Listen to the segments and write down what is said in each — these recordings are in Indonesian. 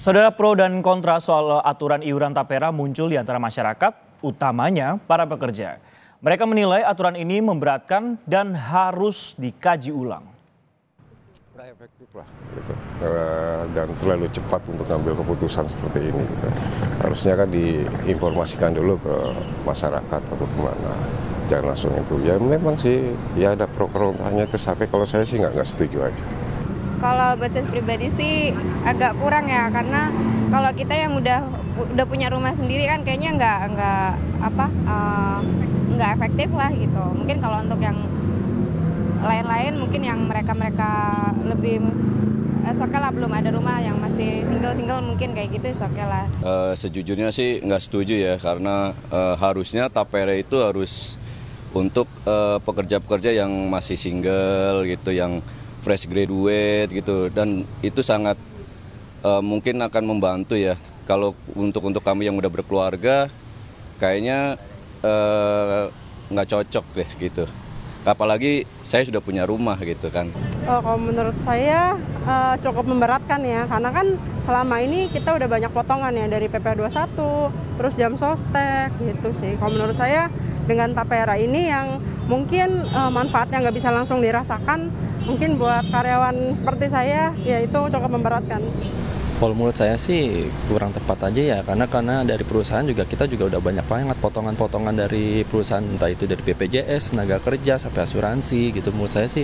Saudara, pro dan kontra soal aturan iuran tapera muncul di antara masyarakat, utamanya para pekerja. Mereka menilai aturan ini memberatkan dan harus dikaji ulang. Tidak efektif lah, gitu. Dan terlalu cepat untuk mengambil keputusan seperti ini. Gitu. Harusnya kan diinformasikan dulu ke masyarakat atau kemana. Jangan langsung itu. Ya memang sih, ya ada pro kontranya itu sampai kalau saya sih nggak setuju aja. Kalau buat saya pribadi sih agak kurang ya, karena kalau kita yang udah punya rumah sendiri kan kayaknya nggak efektif lah gitu. Mungkin kalau untuk yang lain-lain mungkin yang mereka lebih oke lah, belum ada rumah yang masih single mungkin kayak gitu oke lah. Sejujurnya sih nggak setuju ya, karena harusnya tapera itu harus untuk pekerja-pekerja yang masih single gitu, yang fresh graduate gitu, dan itu sangat mungkin akan membantu ya. Kalau untuk kami yang udah berkeluarga kayaknya nggak cocok deh gitu. Apalagi saya sudah punya rumah gitu kan. Kalau menurut saya cukup memberatkan ya, karena kan selama ini kita udah banyak potongan ya dari PP 21, terus jam sostek gitu sih. Kalau menurut saya dengan tapera ini yang mungkin manfaatnya nggak bisa langsung dirasakan, mungkin buat karyawan seperti saya ya itu cukup memberatkan. Kalau menurut saya sih kurang tepat aja ya, karena dari perusahaan kita juga udah banyak banget potongan-potongan dari perusahaan, entah itu dari BPJS, tenaga kerja, sampai asuransi gitu. Menurut saya sih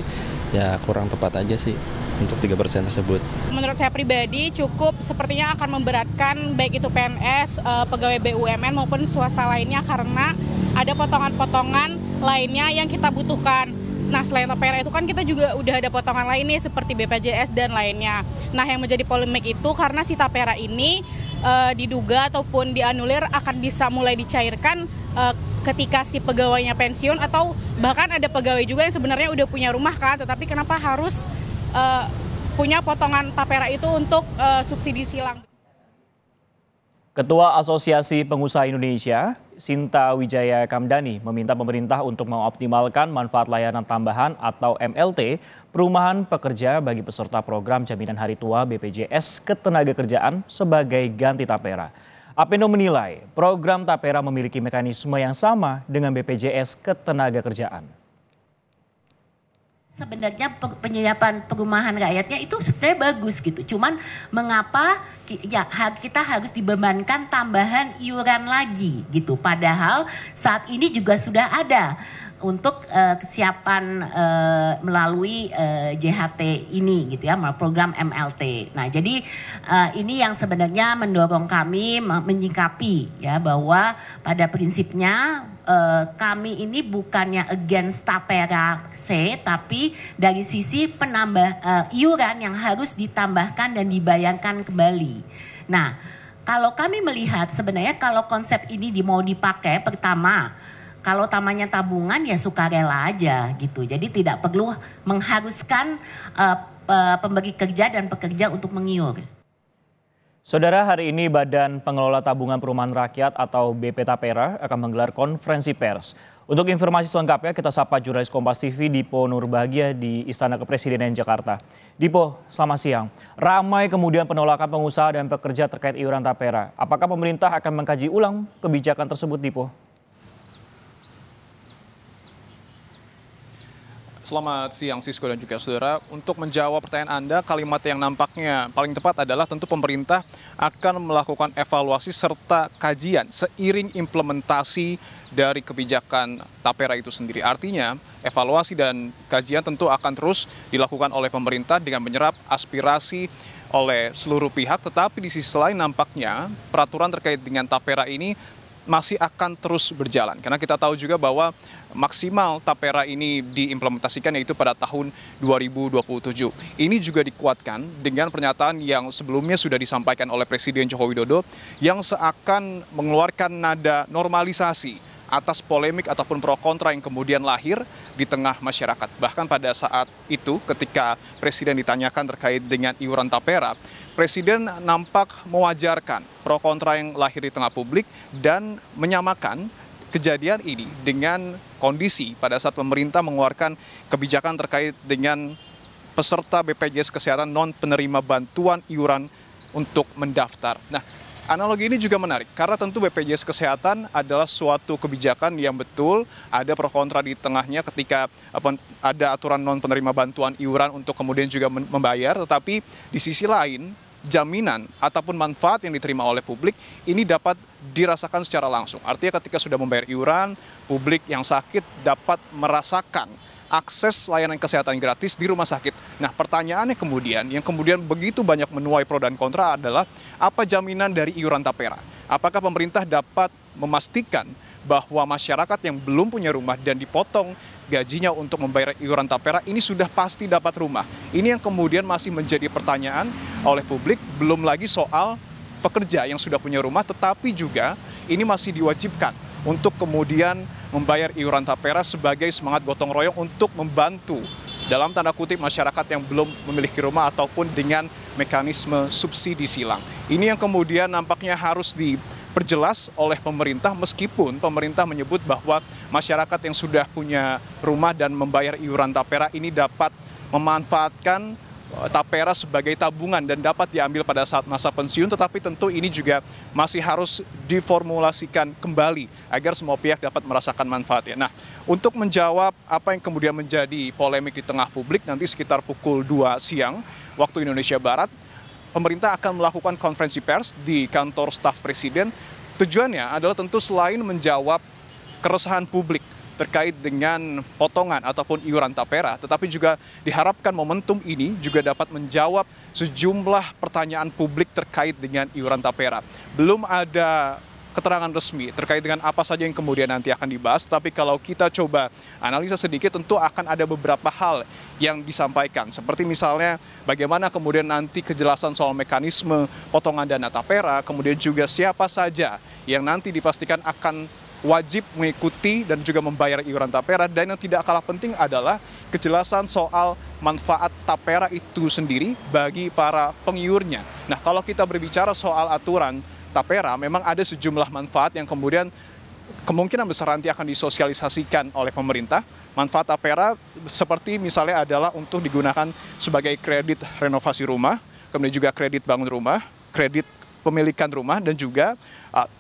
ya kurang tepat aja sih untuk 3% tersebut. Menurut saya pribadi cukup sepertinya akan memberatkan baik itu PNS, pegawai BUMN maupun swasta lainnya, karena ada potongan-potongan lainnya yang kita butuhkan. Nah, selain tapera itu kan kita juga udah ada potongan lain nih seperti BPJS dan lainnya. Nah, yang menjadi polemik itu karena si tapera ini diduga ataupun dianulir akan bisa mulai dicairkan ketika si pegawainya pensiun, atau bahkan ada pegawai juga yang sebenarnya udah punya rumah kan, tetapi kenapa harus punya potongan tapera itu untuk subsidi silang. Ketua Asosiasi Pengusaha Indonesia, Sinta Wijaya Kamdani, meminta pemerintah untuk mengoptimalkan manfaat layanan tambahan atau MLT perumahan pekerja bagi peserta program jaminan hari tua BPJS Ketenagakerjaan sebagai ganti tapera. Apindo menilai program tapera memiliki mekanisme yang sama dengan BPJS Ketenagakerjaan. Sebenarnya penyediaan perumahan rakyatnya itu sebenarnya bagus gitu. Cuman mengapa ya kita harus dibebankan tambahan iuran lagi gitu. Padahal saat ini juga sudah ada untuk kesiapan melalui JHT ini gitu ya, program MLT. Nah, jadi ini yang sebenarnya mendorong kami menyikapi ya, bahwa pada prinsipnya kami ini bukannya against tapera C, tapi dari sisi penambah iuran yang harus ditambahkan dan dibayarkan kembali. Nah, kalau kami melihat sebenarnya kalau konsep ini mau dipakai, pertama, kalau tamanya tabungan ya sukarela aja gitu. Jadi tidak perlu mengharuskan pemberi kerja dan pekerja untuk mengiur. Saudara, hari ini Badan Pengelola Tabungan Perumahan Rakyat atau BP Tapera akan menggelar konferensi pers. Untuk informasi selengkapnya kita sapa jurnalis Kompas TV Dipo Nurbahagia di Istana Kepresidenan Jakarta. Dipo, selamat siang. Ramai kemudian penolakan pengusaha dan pekerja terkait iuran tapera. Apakah pemerintah akan mengkaji ulang kebijakan tersebut, Dipo? Selamat siang Sisko dan juga saudara. Untuk menjawab pertanyaan Anda, kalimat yang nampaknya paling tepat adalah tentu pemerintah akan melakukan evaluasi serta kajian seiring implementasi dari kebijakan tapera itu sendiri. Artinya evaluasi dan kajian tentu akan terus dilakukan oleh pemerintah dengan menyerap aspirasi oleh seluruh pihak. Tetapi di sisi lain nampaknya peraturan terkait dengan tapera ini masih akan terus berjalan. Karena kita tahu juga bahwa maksimal tapera ini diimplementasikan yaitu pada tahun 2027. Ini juga dikuatkan dengan pernyataan yang sebelumnya sudah disampaikan oleh Presiden Joko Widodo yang seakan mengeluarkan nada normalisasi atas polemik ataupun pro kontra yang kemudian lahir di tengah masyarakat. Bahkan pada saat itu ketika Presiden ditanyakan terkait dengan iuran tapera, Presiden nampak mewajarkan pro kontra yang lahir di tengah publik dan menyamakan kejadian ini dengan kondisi pada saat pemerintah mengeluarkan kebijakan terkait dengan peserta BPJS Kesehatan non penerima bantuan iuran untuk mendaftar. Nah, analogi ini juga menarik karena tentu BPJS Kesehatan adalah suatu kebijakan yang betul ada pro kontra di tengahnya ketika ada aturan non penerima bantuan iuran untuk kemudian juga membayar, tetapi di sisi lain jaminan ataupun manfaat yang diterima oleh publik ini dapat dirasakan secara langsung. Artinya ketika sudah membayar iuran, publik yang sakit dapat merasakan akses layanan kesehatan gratis di rumah sakit. Nah, pertanyaannya yang kemudian begitu banyak menuai pro dan kontra adalah apa jaminan dari iuran tapera? Apakah pemerintah dapat memastikan bahwa masyarakat yang belum punya rumah dan dipotong gajinya untuk membayar iuran tapera ini sudah pasti dapat rumah? Ini yang kemudian masih menjadi pertanyaan oleh publik, belum lagi soal pekerja yang sudah punya rumah tetapi juga ini masih diwajibkan untuk kemudian membayar iuran tapera sebagai semangat gotong royong untuk membantu dalam tanda kutip masyarakat yang belum memiliki rumah ataupun dengan mekanisme subsidi silang. Ini yang kemudian nampaknya harus diperjelas oleh pemerintah meskipun pemerintah menyebut bahwa masyarakat yang sudah punya rumah dan membayar iuran tapera ini dapat memanfaatkan tapera sebagai tabungan dan dapat diambil pada saat masa pensiun, tetapi tentu ini juga masih harus diformulasikan kembali agar semua pihak dapat merasakan manfaatnya. Nah, untuk menjawab apa yang kemudian menjadi polemik di tengah publik, nanti sekitar pukul 2 siang waktu Indonesia Barat, pemerintah akan melakukan konferensi pers di kantor staf presiden. Tujuannya adalah tentu selain menjawab keresahan publik terkait dengan potongan ataupun iuran tapera, tetapi juga diharapkan momentum ini juga dapat menjawab sejumlah pertanyaan publik terkait dengan iuran tapera. Belum ada keterangan resmi terkait dengan apa saja yang kemudian nanti akan dibahas, tapi kalau kita coba analisa sedikit tentu akan ada beberapa hal yang disampaikan, seperti misalnya bagaimana kemudian nanti kejelasan soal mekanisme potongan dana tapera, kemudian juga siapa saja yang nanti dipastikan akan wajib mengikuti dan juga membayar iuran tapera, dan yang tidak kalah penting adalah kejelasan soal manfaat tapera itu sendiri bagi para pengiurnya. Nah, kalau kita berbicara soal aturan tapera, memang ada sejumlah manfaat yang kemudian kemungkinan besar nanti akan disosialisasikan oleh pemerintah. Manfaat tapera seperti misalnya adalah untuk digunakan sebagai kredit renovasi rumah, kemudian juga kredit bangun rumah, kredit pemilikan rumah, dan juga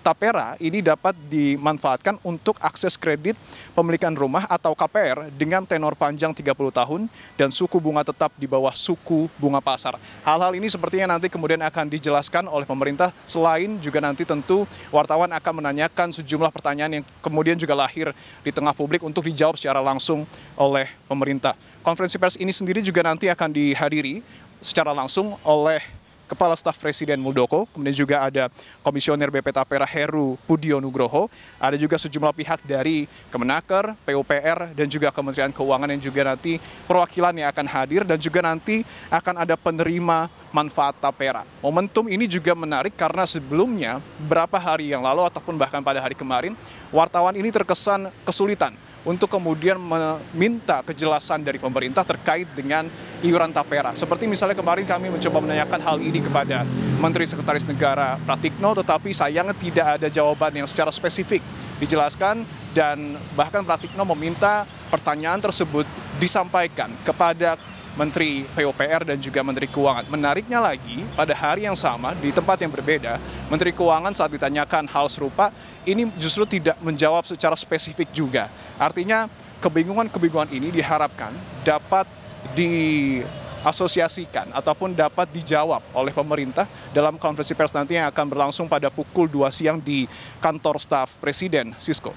tapera ini dapat dimanfaatkan untuk akses kredit pemilikan rumah atau KPR dengan tenor panjang 30 tahun dan suku bunga tetap di bawah suku bunga pasar. Hal-hal ini sepertinya nanti kemudian akan dijelaskan oleh pemerintah, selain juga nanti tentu wartawan akan menanyakan sejumlah pertanyaan yang kemudian juga lahir di tengah publik untuk dijawab secara langsung oleh pemerintah. Konferensi pers ini sendiri juga nanti akan dihadiri secara langsung oleh Kepala Staf Presiden Muldoko, kemudian juga ada Komisioner BP Tapera Heru Pudio Nugroho, ada juga sejumlah pihak dari Kemenaker, PUPR, dan juga Kementerian Keuangan yang juga nanti perwakilan yang akan hadir, dan juga nanti akan ada penerima manfaat tapera. Momentum ini juga menarik karena sebelumnya beberapa hari yang lalu ataupun bahkan pada hari kemarin, wartawan ini terkesan kesulitan untuk kemudian meminta kejelasan dari pemerintah terkait dengan iuran tapera. Seperti misalnya kemarin kami mencoba menanyakan hal ini kepada Menteri Sekretaris Negara Pratikno, tetapi sayangnya tidak ada jawaban yang secara spesifik dijelaskan, dan bahkan Pratikno meminta pertanyaan tersebut disampaikan kepada Menteri PUPR dan juga Menteri Keuangan. Menariknya lagi, pada hari yang sama, di tempat yang berbeda, Menteri Keuangan saat ditanyakan hal serupa, ini justru tidak menjawab secara spesifik juga. Artinya, kebingungan-kebingungan ini diharapkan dapat diasosiasikan ataupun dapat dijawab oleh pemerintah dalam konferensi pers nanti yang akan berlangsung pada pukul 2 siang di kantor staf Presiden, Sisko.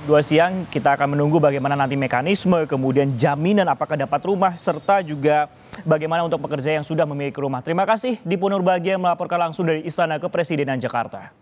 2 siang kita akan menunggu bagaimana nanti mekanisme, kemudian jaminan apakah dapat rumah, serta juga bagaimana untuk pekerja yang sudah memiliki rumah. Terima kasih Dipo Nurbahagia melaporkan langsung dari Istana Kepresidenan Jakarta.